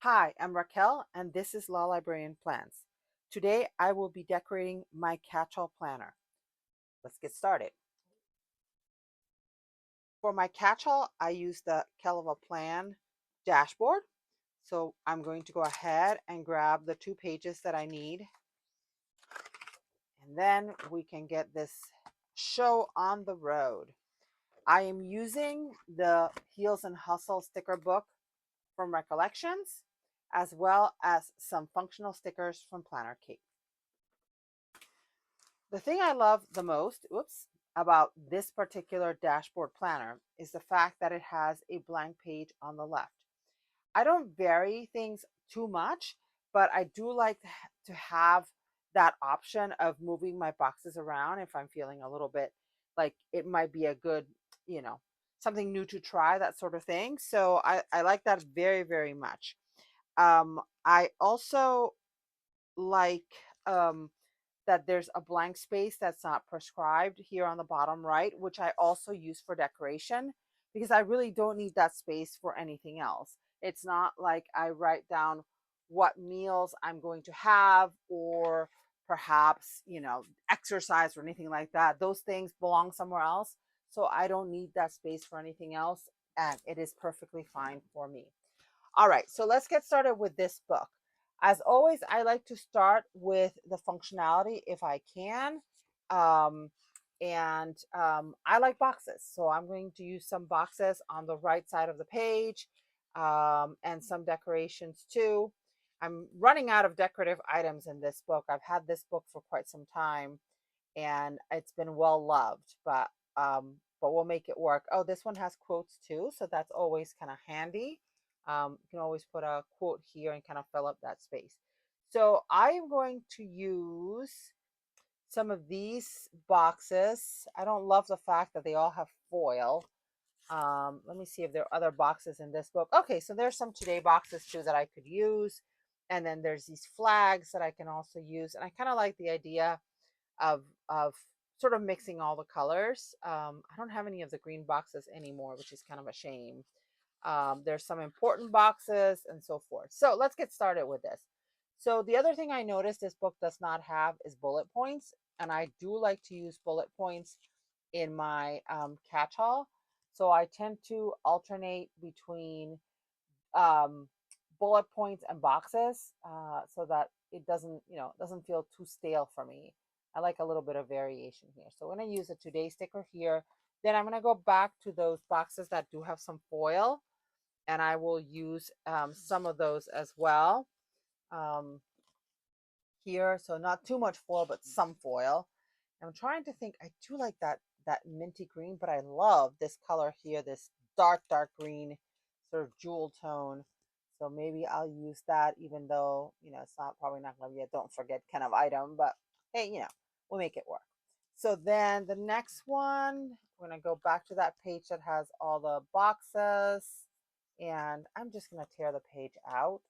Hi, I'm Raquel, and this is Law Librarian Plans. Today I will be decorating my catch-all planner. Let's get started. For my catch-all, I use the Kelva Plan dashboard. So I'm going to go ahead and grab the 2 pages that I need, and then we can get this show on the road. I am using the Heels and Hustle sticker book from Recollections, as well as some functional stickers from Planner Kate. The thing I love the most, about this particular dashboard planner is the fact that it has a blank page on the left. I don't vary things too much, but I do like to have that option of moving my boxes around if I'm feeling a little bit like it might be a good, you know, something new to try, that sort of thing. So I like that very, very much. I also like that there's a blank space that's not prescribed here on the bottom right, which I also use for decoration because I really don't need that space for anything else. It's not like I write down what meals I'm going to have or perhaps, exercise or anything like that. Those things belong somewhere else. So I don't need that space for anything else. And it is perfectly fine for me. All right, so let's get started with this book. As always, I like to start with the functionality if I can. Um, and I like boxes. So I'm going to use some boxes on the right side of the page and some decorations too. I'm running out of decorative items in this book. I've had this book for quite some time and it's been well loved, but we'll make it work. Oh, this one has quotes too, so that's always kind of handy. You can always put a quote here and kind of fill up that space. So I am going to use some of these boxes. I don't love the fact that they all have foil. Let me see if there are other boxes in this book. Okay, so there's some today boxes too that I could use. And then there's these flags that I can also use. And I kind of like the idea of sort of mixing all the colors. I don't have any of the green boxes anymore, which is kind of a shame. There's some important boxes and so forth. So let's get started with this. So the other thing I noticed this book does not have is bullet points, and I do like to use bullet points in my catch-all. So I tend to alternate between um, bullet points and boxes so that it doesn't feel too stale for me. I like a little bit of variation here. So I'm going to use a today sticker here. Then I'm going to go back to those boxes that do have some foil, and I will use some of those as well um, here. So not too much foil, but some foil. I'm trying to think. I do like that minty green, but I love this color here, this dark green, sort of jewel tone. So maybe I'll use that, even though it's probably not going to be a don't forget kind of item. But hey, we'll make it work. So then the next one, we're going to go back to that page that has all the boxes, and I'm just going to tear the page out.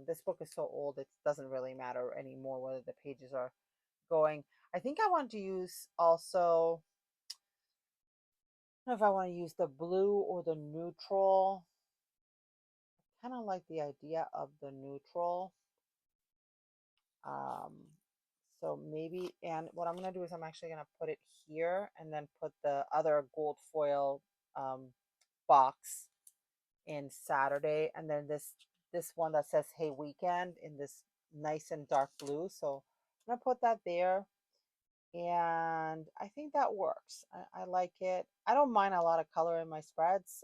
This book is so old, it doesn't really matter anymore whether the pages are going. I think I want to use also, I don't know if I want to use the blue or the neutral. Kind of like the idea of the neutral. Um, so maybe, and what I'm going to do is I'm actually going to put it here and then put the other gold foil um, box in Saturday. And then this one that says, hey, weekend in this nice and dark blue. So I'm going to put that there. And I think that works. I like it. I don't mind a lot of color in my spreads.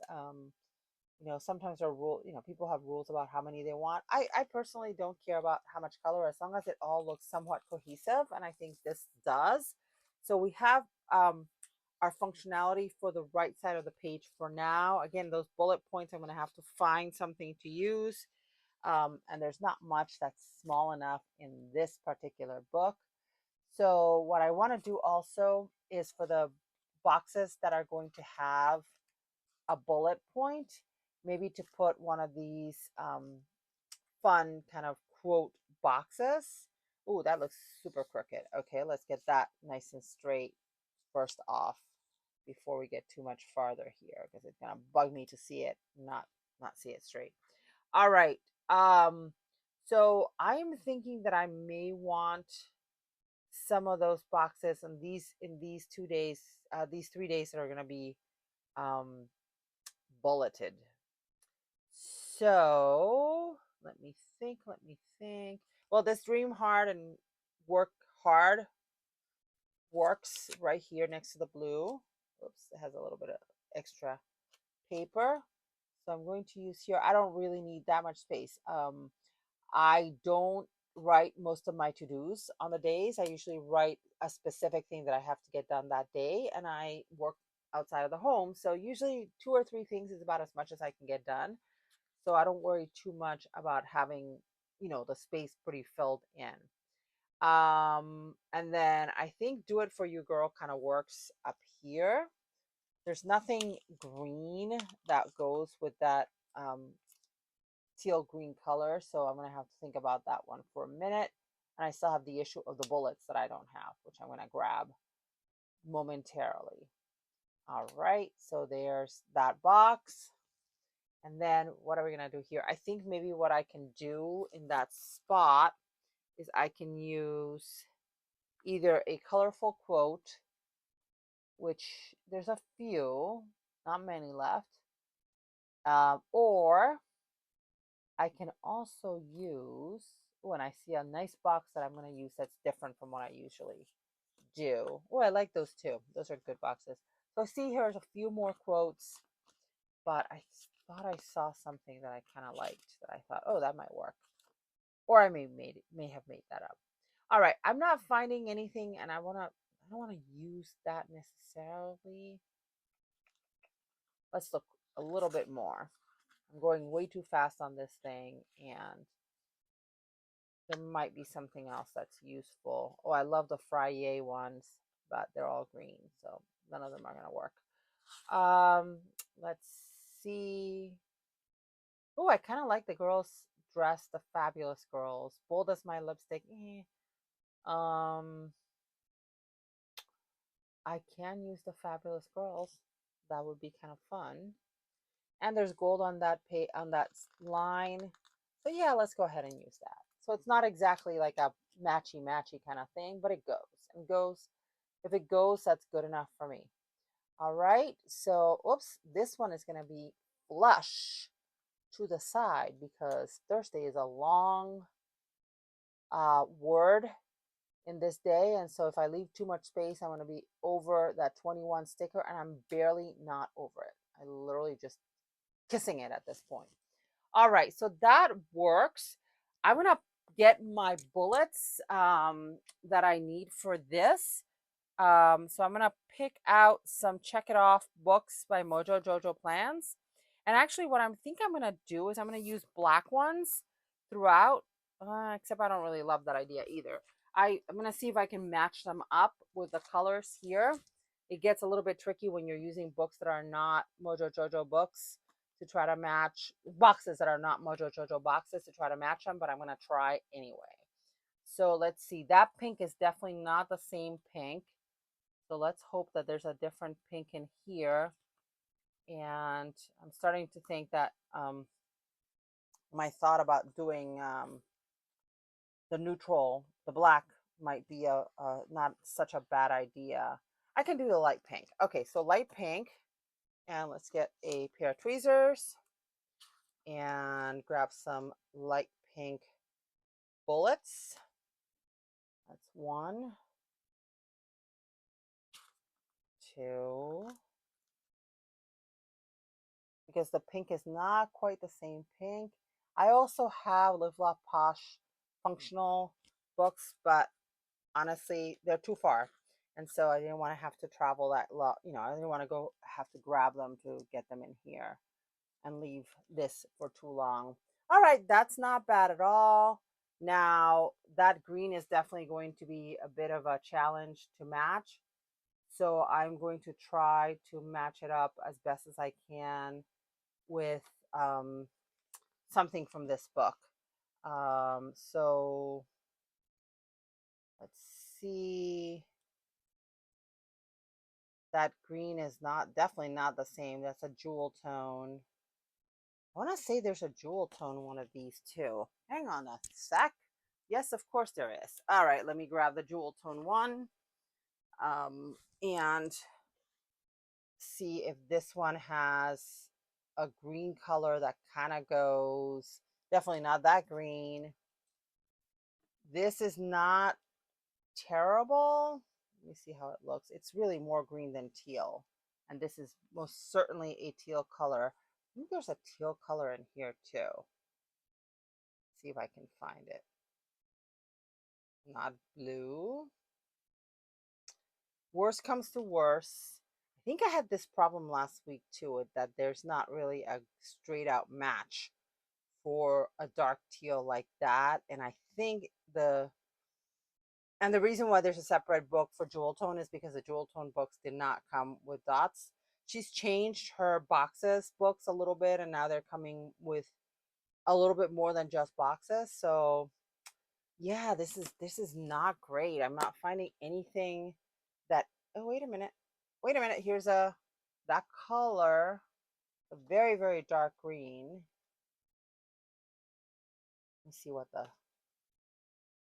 Sometimes there are people have rules about how many they want. I personally don't care about how much color as long as it all looks somewhat cohesive, and I think this does. So we have our functionality for the right side of the page for now. Again, those bullet points, I'm going to have to find something to use. And there's not much that's small enough in this particular book. So what I want to do also is for the boxes that are going to have a bullet point, maybe to put one of these fun kind of quote boxes. Oh, that looks super crooked. Okay, let's get that nice and straight first off before we get too much farther here because it's gonna bug me to see it, not see it straight. All right. So I'm thinking that I may want some of those boxes in these 2 days, these 3 days that are gonna be um bulleted. So let me think. Well, this dream hard and work hard works right here next to the blue. Oops, it has a little bit of extra paper. So I'm going to use here. I don't really need that much space. I don't write most of my to-dos on the days. I usually write a specific thing that I have to get done that day, and I work outside of the home. So usually 2 or 3 things is about as much as I can get done. So I don't worry too much about having, the space pretty filled in. And then I think Do It For You Girl kind of works up here. There's nothing green that goes with that teal green color, so I'm going to have to think about that one for a minute. And I still have the issue of the bullets that I don't have, which I'm going to grab momentarily. All right, so there's that box. And then what are we going to do here? I think maybe what I can do in that spot is I can use either a colorful quote, which there's a few, not many left, or I can also use, when I see a nice box that I'm going to use that's different from what I usually do. Oh, I like those too. Those are good boxes. So see, here's a few more quotes, but I thought I saw something that I kind of liked that I thought, oh, that might work. Or I may have made that up. All right, I'm not finding anything, and I don't want to use that necessarily. Let's look a little bit more. I'm going way too fast on this thing, and there might be something else that's useful. Oh, I love the Frye ones, but they're all green, so none of them are gonna work. Let's see. Oh, I kind of like the girls dress, the fabulous girls. Bold as my lipstick. Um, I can use the fabulous girls. That would be kind of fun. And there's gold on that on that line. So yeah, let's go ahead and use that. So it's not exactly like a matchy kind of thing, but it goes and goes. If it goes, that's good enough for me. All right. So, oops, this one is going to be flush to the side because Thursday is a long word in this day. And so if I leave too much space, I'm going to be over that 21 sticker, and I'm barely not over it. I literally just kissing it at this point. All right, so that works. I'm going to get my bullets that I need for this. So I'm going to pick out some Check It Off books by Mojo Jojo Plans. And actually, what I think I'm going to do is I'm going to use black ones throughout, except I don't really love that idea either. I'm going to see if I can match them up with the colors here. It gets a little bit tricky when you're using books that are not Mojo Jojo books to try to match boxes that are not Mojo Jojo boxes to try to match them, but I'm going to try anyway. So let's see. That pink is definitely not the same pink. So let's hope that there's a different pink in here. And I'm starting to think that my thought about doing the neutral, the black, might be a not such a bad idea. I can do the light pink. Okay, so light pink. And let's get a pair of tweezers and grab some light pink bullets. That's 1, 2, because the pink is not quite the same pink. I also have Live Love Posh functional books, but honestly, they're too far. And so I didn't want to have to travel that lot. I didn't want to go have to grab them to get them in here and leave this for too long. All right, that's not bad at all. Now, that green is definitely going to be a bit of a challenge to match. So I'm going to try to match it up as best as I can with something from this book. So let's see. That green is definitely not the same. That's a jewel tone. I want to say there's a jewel tone one of these too. Hang on a sec. Yes, of course there is. All right, let me grab the jewel tone one and see if this one has a green color that kind of goes, definitely not that green. This is not terrible. Let me see how it looks. It's really more green than teal. And this is most certainly a teal color. I think there's a teal color in here too. See if I can find it. Not blue. Worst comes to worst. I think I had this problem last week too, that there's not really a straight out match for a dark teal like that. And I think the reason why there's a separate book for jewel tone is because the jewel tone books did not come with dots. She's changed her boxes books a little bit, and now they're coming with a little bit more than just boxes. So yeah, this is not great. I'm not finding anything that, oh, wait a minute. Wait a minute. Here's that color, a very, very dark green. Let me see what the,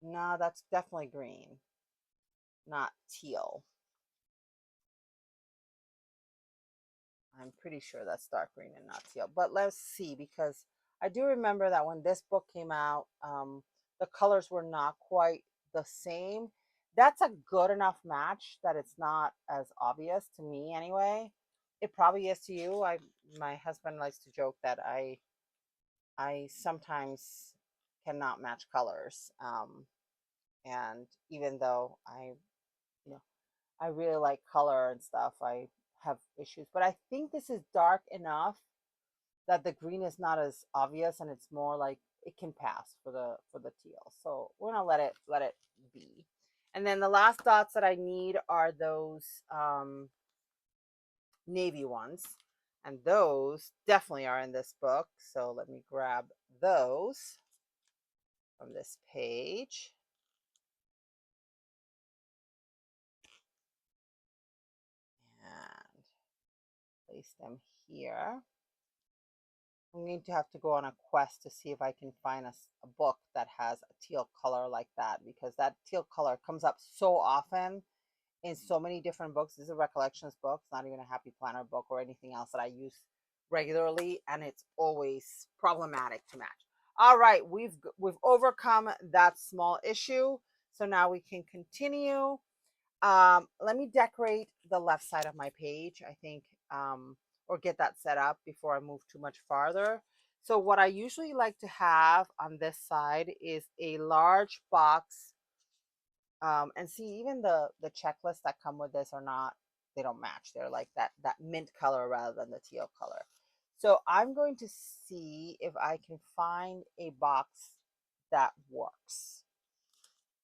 no, that's definitely green, not teal. I'm pretty sure that's dark green and not teal. But let's see, because I do remember that when this book came out, the colors were not quite the same. That's a good enough match that it's not as obvious to me anyway. It probably is to you. My husband likes to joke that I sometimes cannot match colors. And even though you know, I really like color and stuff, I have issues. But I think this is dark enough that the green is not as obvious, and it's more like it can pass for the teal. So we're gonna let it be. And then the last dots that I need are those navy ones, and those definitely are in this book. So let me grab those from this page. And place them here. I'm going to have to go on a quest to see if I can find a book that has a teal color like that, because that teal color comes up so often in so many different books. This is a Recollections book, it's not even a Happy Planner book or anything else that I use regularly, and it's always problematic to match. All right, we've overcome that small issue, so now we can continue. Let me decorate the left side of my page, I think, or get that set up before I move too much farther. So what I usually like to have on this side is a large box. And see, even the checklists that come with this are not, they don't match. They're like that mint color rather than the teal color. So I'm going to see if I can find a box that works,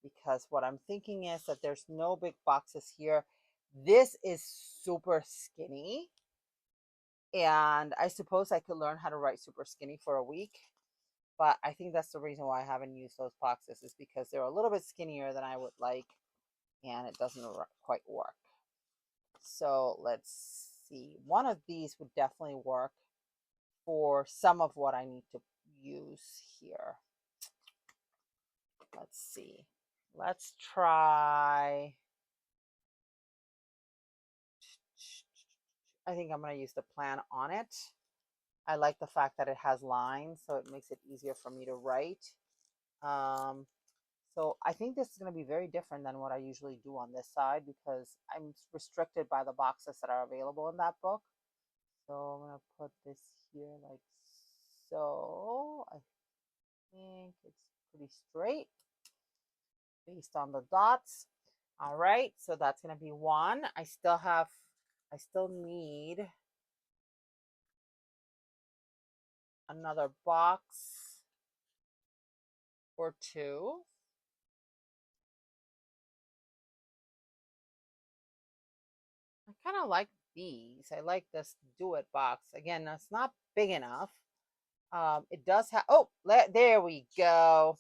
because what I'm thinking is that there's no big boxes here. This is super skinny, and I suppose I could learn how to write super skinny for a week, but I think that's the reason why I haven't used those boxes, is because they're a little bit skinnier than I would like, and it doesn't quite work. So let's see. One of these would definitely work for some of what I need to use here. Let's see. Let's try, I think I'm going to use the plan on it. I like the fact that it has lines, so it makes it easier for me to write. So I think this is going to be very different than what I usually do on this side, because I'm restricted by the boxes that are available in that book. So I'm going to put this here like so. I think it's pretty straight based on the dots. All right, so that's going to be one. I still need another box or two. I kind of like these. I like this Do It box. Again, that's not big enough. It does have, oh, there we go.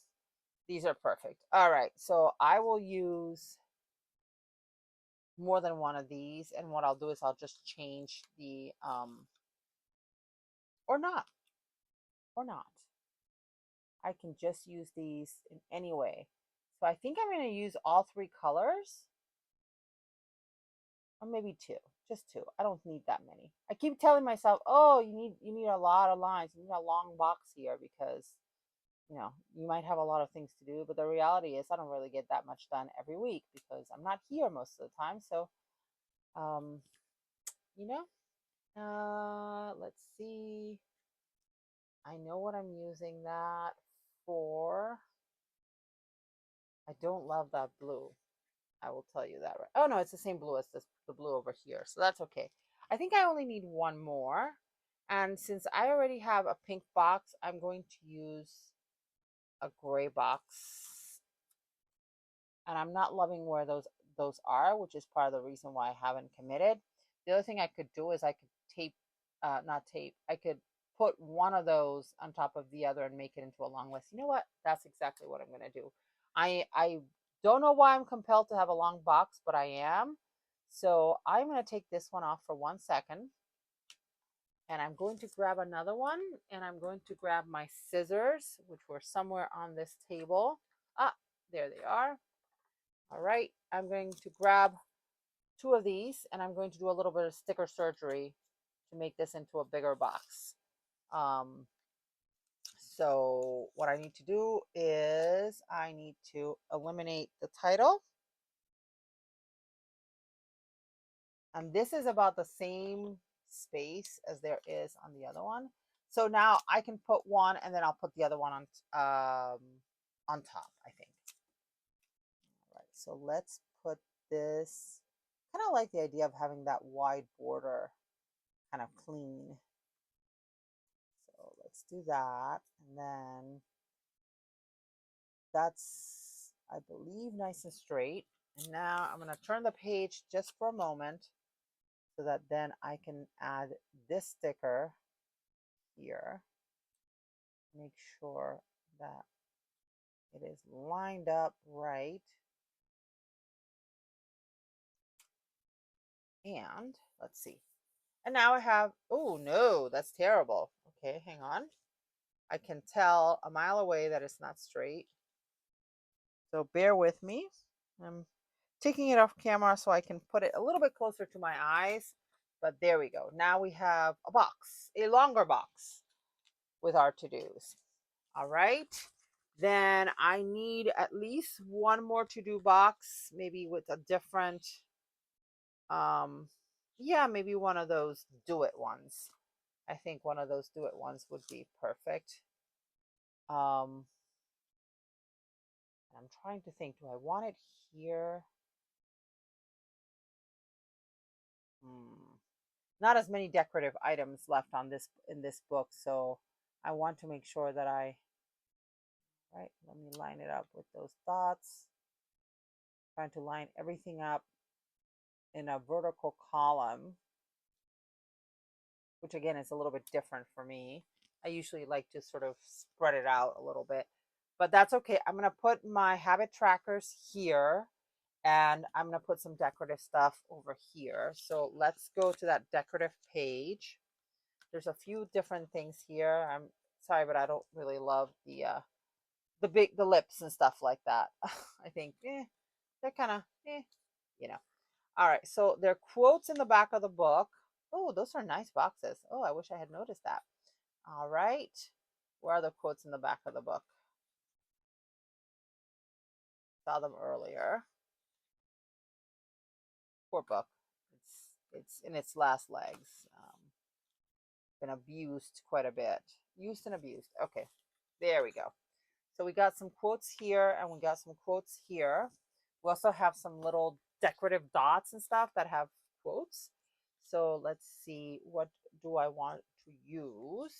These are perfect. All right, so I will use more than one of these, and what I'll do is I'll just change the, or not. or not. I can just use these in any way. So I think I'm going to use all three colors, or maybe two, just two. I don't need that many. I keep telling myself, oh, you need a lot of lines. You need a long box here because you might have a lot of things to do, but the reality is I don't really get that much done every week because I'm not here most of the time. So, um, you know, let's see. I know what I'm using that for. I don't love that blue. I will tell you that, right? Oh no, it's the same blue as the blue over here. So that's okay. I think I only need one more. And since I already have a pink box, I'm going to use a gray box. And I'm not loving where those are, which is part of the reason why I haven't committed. The other thing I could do is I could tape, not tape, I could put one of those on top of the other and make it into a long list. You know what? That's exactly what I'm going to do. I don't know why I'm compelled to have a long box, but I am. So I'm going to take this one off for 1 second. And I'm going to grab another one. And I'm going to grab my scissors, which were somewhere on this table. Ah, there they are. All right, I'm going to grab two of these and I'm going to do a little bit of sticker surgery to make this into a bigger box. So what I need to do is I need to eliminate the title. And this is about the same space as there is on the other one. So now I can put one and then I'll put the other one on top, I think. All right, so let's put this. Kind of like the idea of having that wide border kind of clean. So let's do that. And then that's, I believe, nice and straight. And now I'm going to turn the page just for a moment so that then I can add this sticker here. Make sure that it is lined up right. And let's see. And now I have, oh no, that's terrible. Okay, hang on. I can tell a mile away that it's not straight. So bear with me. I'm taking it off camera so I can put it a little bit closer to my eyes. But there we go. Now we have a box, a longer box with our to-dos. All right. Then I need at least one more to-do box, maybe with a different, yeah, maybe one of those do-it ones. I think one of those do-it ones would be perfect. I'm trying to think, do I want it here? Not as many decorative items left on this in this book, so I want to make sure that right, let me line it up with those dots. Trying to line everything up in a vertical column, which again is a little bit different for me. I usually like to sort of spread it out a little bit, but that's okay. I'm going to put my habit trackers here and I'm going to put some decorative stuff over here. So let's go to that decorative page. There's a few different things here. I'm sorry, but I don't really love the lips and stuff like that. I think they're kind of you know. All right, so there are quotes in the back of the book. Oh, those are nice boxes. Oh, I wish I had noticed that. All right, where are the quotes in the back of the book? Saw them earlier. Poor book. It's in its last legs. Been abused quite a bit. Used and abused. Okay, there we go. So we got some quotes here and we got some quotes here. We also have some little decorative dots and stuff that have quotes. So let's see, what do I want to use?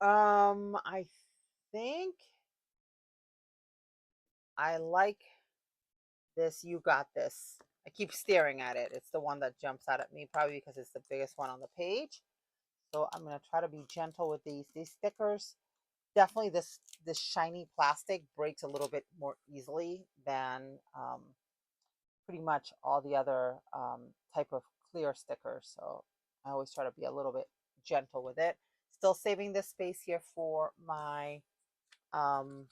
I think I like this. You got this. I keep staring at it. It's the one that jumps out at me, probably because it's the biggest one on the page. So I'm going to try to be gentle with these stickers. Definitely this shiny plastic breaks a little bit more easily than pretty much all the other type of clear stickers. So I always try to be a little bit gentle with it. Still saving this space here for my um,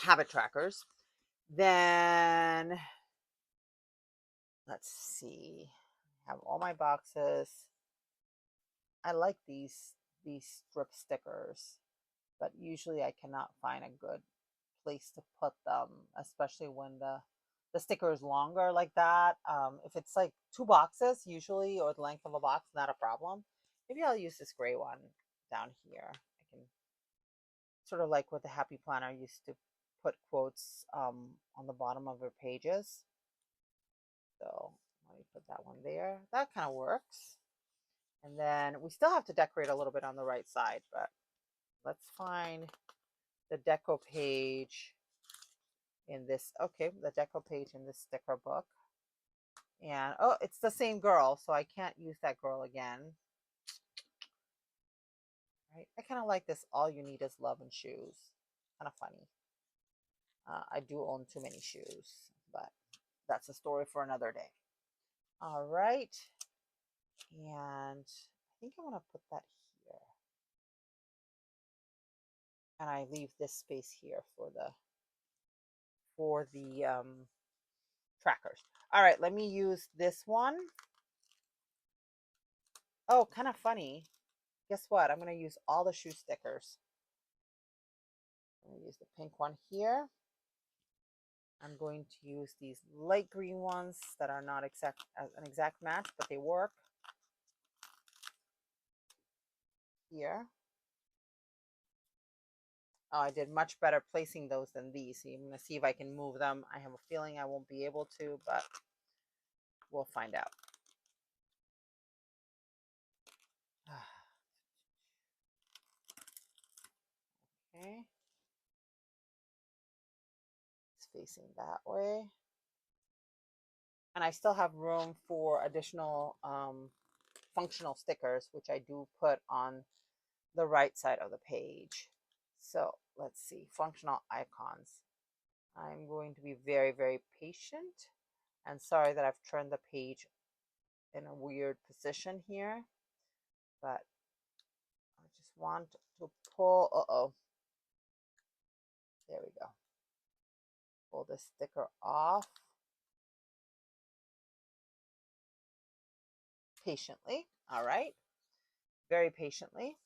habit trackers. Then let's see. I have all my boxes. I like these strip stickers, but usually I cannot find a good place to put them, especially when the sticker is longer like that. If it's like 2 boxes usually, or the length of a box, not a problem. Maybe I'll use this gray one down here. I can sort of like what the Happy Planner used to put quotes on the bottom of her pages. So let me put that one there. That kind of works. And then we still have to decorate a little bit on the right side, but let's find the deco page in this. Okay, the deco page in this sticker book. And oh, it's the same girl, so I can't use that girl again. Right? I kind of like this. All you need is love and shoes. Kind of funny. I do own too many shoes, but that's a story for another day. All right. And I think I want to put that here. And I leave this space here for the trackers. All right, let me use this one. Oh, kind of funny. Guess what? I'm going to use all the shoe stickers. I'm going to use the pink one here. I'm going to use these light green ones that are not an exact match, but they work. Here. Oh, I did much better placing those than these. So I'm going to see if I can move them. I have a feeling I won't be able to, but we'll find out. Okay. It's facing that way. And I still have room for additional functional stickers, which I do put on the right side of the page. So let's see, functional icons. I'm going to be very, very patient. And sorry that I've turned the page in a weird position here, but I just want to pull, there we go. Pull this sticker off patiently. All right, very patiently.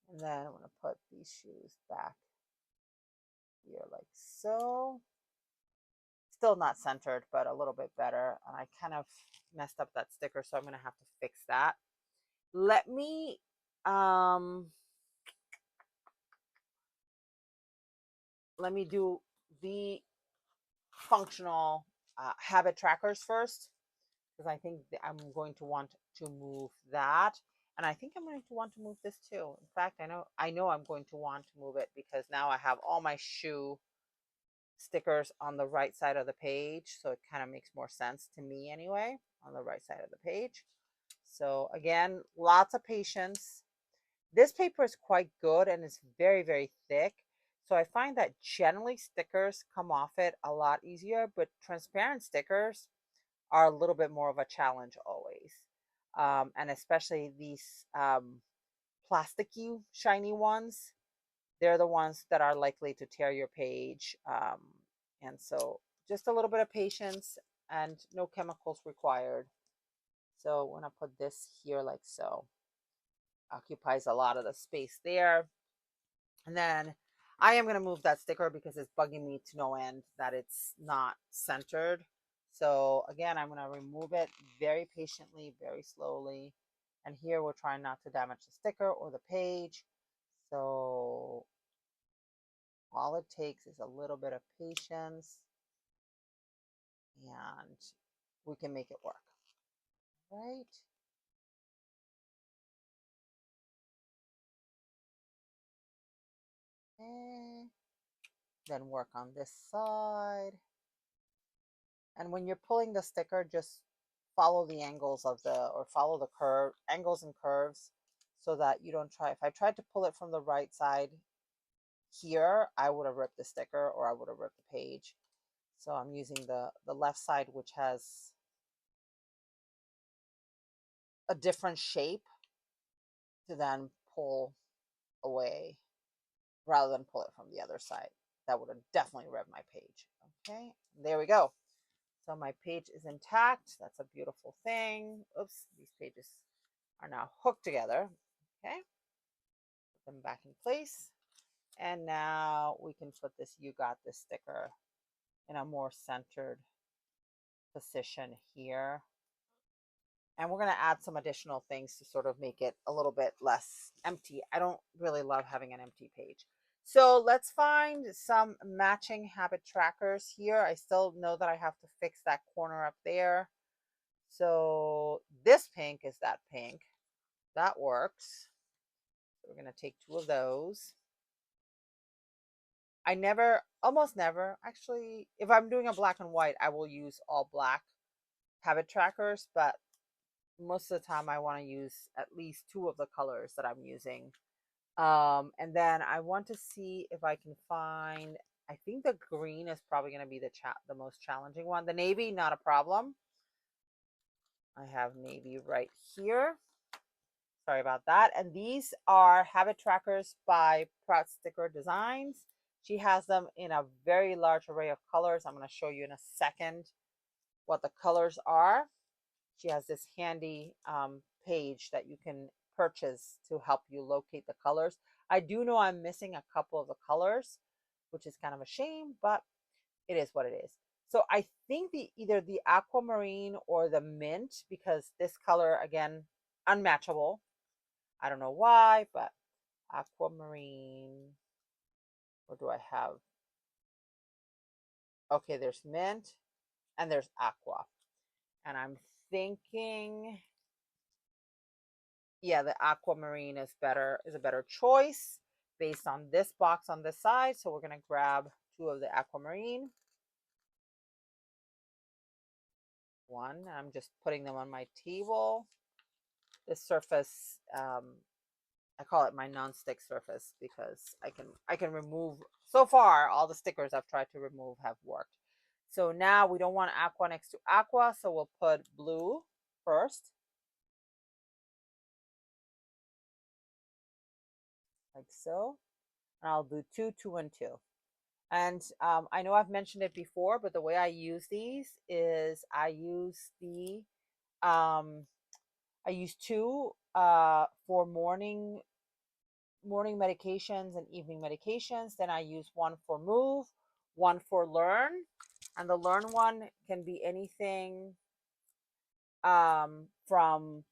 And then I'm going to put these shoes back here like so. Still not centered, but a little bit better. And I kind of messed up that sticker, so I'm going to have to fix that. Let me do the functional habit trackers first, because I think I'm going to want to move that. And I think I'm going to want to move this too. In fact, I know I'm going to want to move it, because now I have all my shoe stickers on the right side of the page. So it kind of makes more sense to me anyway, on the right side of the page. So again, lots of patience. This paper is quite good and it's very, very thick. So I find that generally stickers come off it a lot easier, but transparent stickers are a little bit more of a challenge always. And especially these plasticky, shiny ones, they're the ones that are likely to tear your page. And so just a little bit of patience and no chemicals required. So when I put this here like so, occupies a lot of the space there. And then I am going to move that sticker because it's bugging me to no end that it's not centered. So again, I'm going to remove it very patiently, very slowly. And here we're trying not to damage the sticker or the page. So all it takes is a little bit of patience and we can make it work. Right? Okay. Then work on this side. And when you're pulling the sticker, just follow the angles of or follow the angles and curves, so that you don't if I tried to pull it from the right side here, I would have ripped the sticker or I would have ripped the page. So I'm using the left side, which has a different shape. to then pull away rather than pull it from the other side. That would have definitely read my page. Okay, there we go. So my page is intact. That's a beautiful thing. Oops, these pages are now hooked together. Okay, put them back in place. And now we can put this "You Got This" sticker in a more centered position here. And we're going to add some additional things to sort of make it a little bit less empty. I don't really love having an empty page. So let's find some matching habit trackers here. I still know that I have to fix that corner up there. So this pink is that pink. That works. So we're going to take 2 of those. I never, almost never, actually, if I'm doing a black and white, I will use all black habit trackers, but most of the time I want to use at least 2 of the colors that I'm using. And then I want to see if I can find, I think the green is probably going to be the most challenging one. The navy, not a problem. I have navy right here. Sorry about that. And these are habit trackers by Proud Sticker Designs. She has them in a very large array of colors. I'm going to show you in a second what the colors are. She has this handy page that you can purchase to help you locate the colors. I do know I'm missing a couple of the colors, which is kind of a shame, but it is what it is. So I think either the aquamarine or the mint, because this color, again, unmatchable. I don't know why, but aquamarine. What do I have? Okay, there's mint and there's aqua. And I'm thinking, yeah, the aquamarine is a better choice based on this box on this side. So we're going to grab 2 of the aquamarine. One, I'm just putting them on my table. This surface, I call it my non-stick surface because I can remove, so far all the stickers I've tried to remove have worked. So now we don't want aqua next to aqua, so we'll put blue first. Like so. And I'll do 2, 2, and 2. And I know I've mentioned it before, but the way I use these is I use 2 for morning medications and evening medications. Then I use 1 for move, 1 for learn, and the learn one can be anything from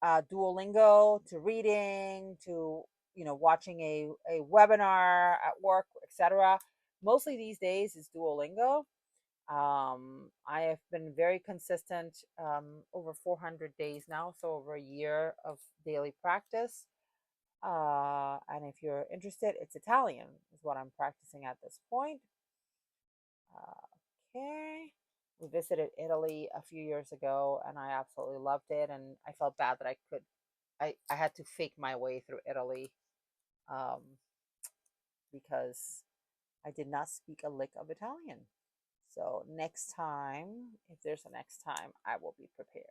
Duolingo to reading to watching a webinar at work, etc. Mostly these days is Duolingo. I have been very consistent over 400 days now, so over a year of daily practice. And if you're interested, it's Italian is what I'm practicing at this point. Okay. We visited Italy a few years ago and I absolutely loved it. And I felt bad that I had to fake my way through Italy um, because I did not speak a lick of Italian. So next time, if there's a next time, I will be prepared.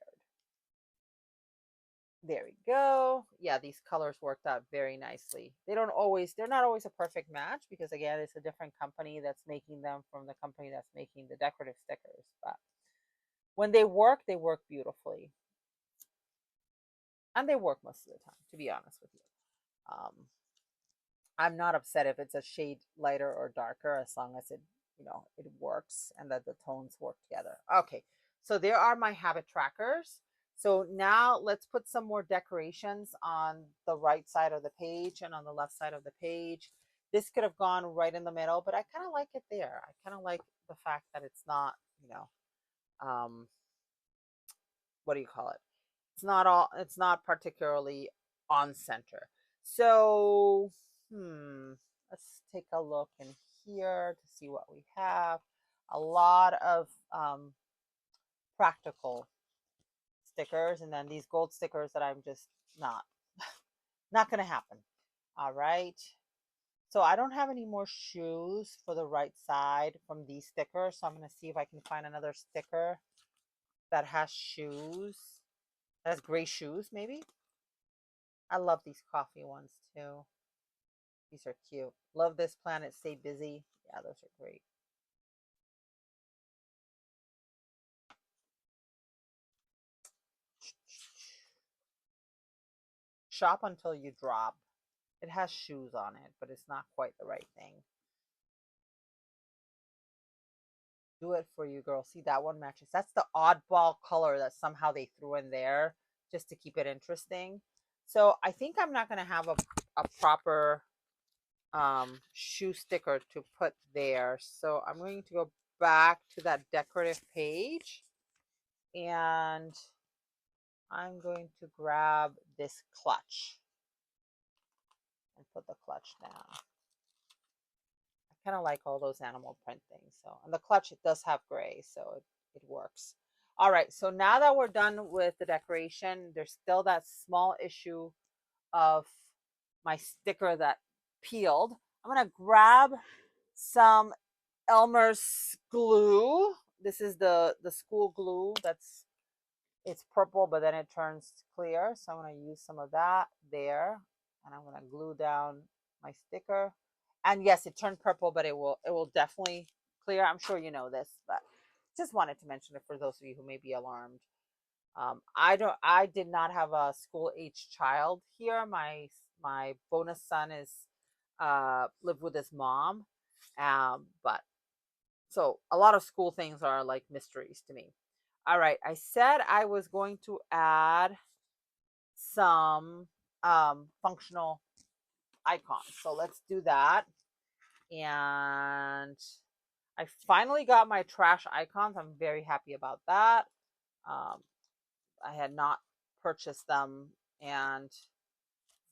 There we go. Yeah, these colors worked out very nicely. They're not always a perfect match because again, it's a different company that's making them from the company that's making the decorative stickers. But when they work beautifully. And they work most of the time, to be honest with you. Um, I'm not upset if it's a shade lighter or darker as long as it works and that the tones work together. Okay, so there are my habit trackers. So now let's put some more decorations on the right side of the page and on the left side of the page. This could have gone right in the middle, but I kind of like it there. I kind of like the fact that it's not, what do you call it? It's not particularly on center. So, let's take a look in here to see what we have. A lot of practical stickers, and then these gold stickers that I'm just not gonna happen. All right. So I don't have any more shoes for the right side from these stickers. So I'm gonna see if I can find another sticker that has shoes. That has gray shoes, maybe. I love these coffee ones too. These are cute. Love this planet. Stay busy. Yeah, those are great. Shop until you drop. It has shoes on it, but it's not quite the right thing. Do it for you, girl. See, that one matches. That's the oddball color that somehow they threw in there just to keep it interesting. So I think I'm not going to have a proper shoe sticker to put there. So I'm going to go back to that decorative page and I'm going to grab this clutch and put the clutch down. I kind of like all those animal print things. So, and the clutch, it does have gray, so it works. All right, so now that we're done with the decoration, there's still that small issue of my sticker that peeled. I'm gonna grab some Elmer's glue. This is the school glue. It's purple, but then it turns clear. So I'm going to use some of that there, and I'm going to glue down my sticker. And yes, it turned purple, but it will definitely clear. I'm sure you know this, but just wanted to mention it for those of you who may be alarmed. I did not have a school age child here. My bonus son is lived with his mom, but so a lot of school things are like mysteries to me. All right, I said I was going to add some functional icons. So let's do that. And I finally got my trash icons. I'm very happy about that. Um, I had not purchased them, and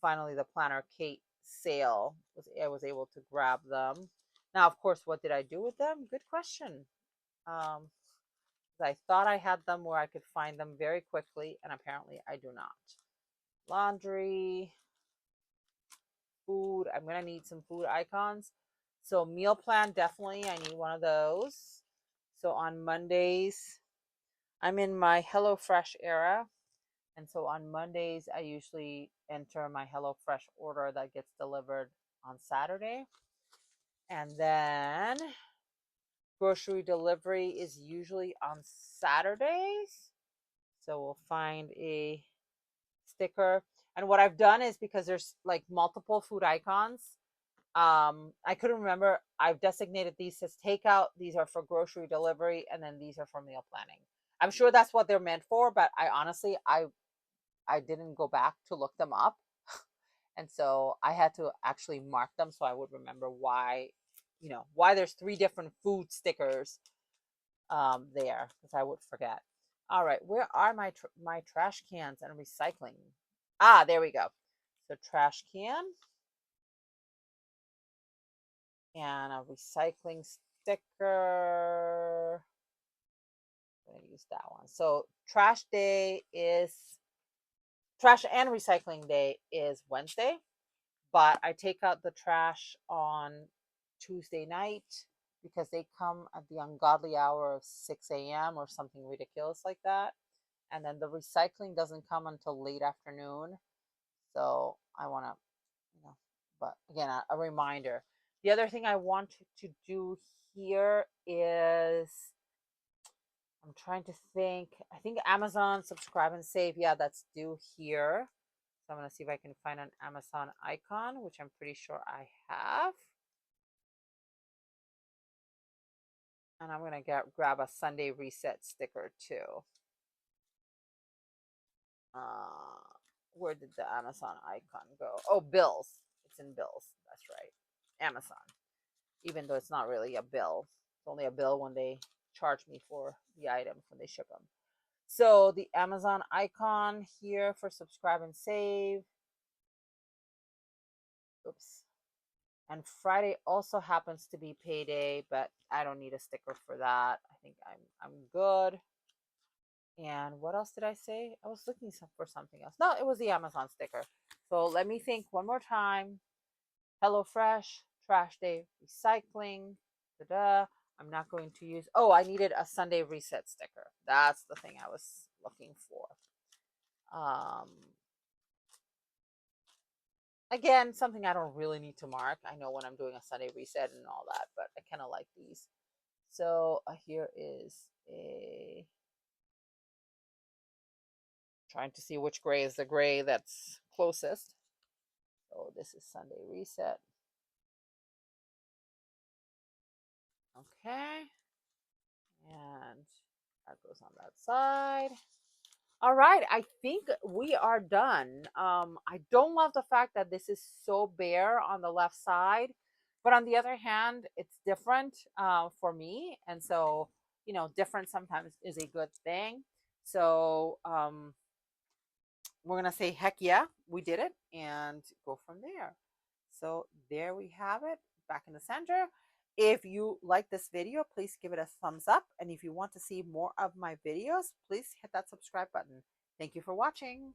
finally the Planner Kate sale I was able to grab them. Now, of course, what did I do with them? Good question. Um, I thought I had them where I could find them very quickly, and apparently I do not. Laundry, food. I'm going to need some food icons. So, meal plan, definitely. I need one of those. So, on Mondays, I'm in my HelloFresh era. And so, on Mondays, I usually enter my HelloFresh order that gets delivered on Saturday. And then grocery delivery is usually on Saturdays. So we'll find a sticker. And what I've done is because there's like multiple food icons, I couldn't remember. I've designated these as takeout. These are for grocery delivery, and then these are for meal planning. I'm sure that's what they're meant for, but I honestly I didn't go back to look them up. And so I had to actually mark them so I would remember why, why there's three different food stickers there, because I would forget. All right, where are my trash cans and recycling? Ah, there we go. So trash can and a recycling sticker. I'm gonna use that one. So trash and recycling day is Wednesday, but I take out the trash on Tuesday night because they come at the ungodly hour of 6 a.m. or something ridiculous like that. And then the recycling doesn't come until late afternoon. So I want to, but again, a reminder. The other thing I want to do here is I'm trying to think. I think Amazon subscribe and save. Yeah, that's due here. So I'm going to see if I can find an Amazon icon, which I'm pretty sure I have. And I'm going to grab a Sunday reset sticker too. Where did the Amazon icon go? Oh, bills. It's in bills. That's right. Amazon. Even though it's not really a bill. It's only a bill when they charge me for the items when they ship them. So the Amazon icon here for subscribe and save. Oops. And Friday also happens to be payday, but I don't need a sticker for that. I think I'm good. And what else did I say? I was looking for something else. No, it was the Amazon sticker. So let me think one more time. HelloFresh, trash day, recycling. Da-da. I'm not going to use. Oh, I needed a Sunday reset sticker. That's the thing I was looking for. Um, Again, something I don't really need to mark. I know when I'm doing a Sunday reset and all that, but I kind of like these. So here is a, trying to see which gray is the gray that's closest. So this is Sunday reset. Okay. And that goes on that side. All right, I think we are done. I don't love the fact that this is so bare on the left side, but on the other hand, it's different for me, and so different sometimes is a good thing. So we're gonna say heck yeah, we did it, and go from there. So there we have it, back in the center. If you like this video, please give it a thumbs up, and if you want to see more of my videos, please hit that subscribe button. Thank you for watching.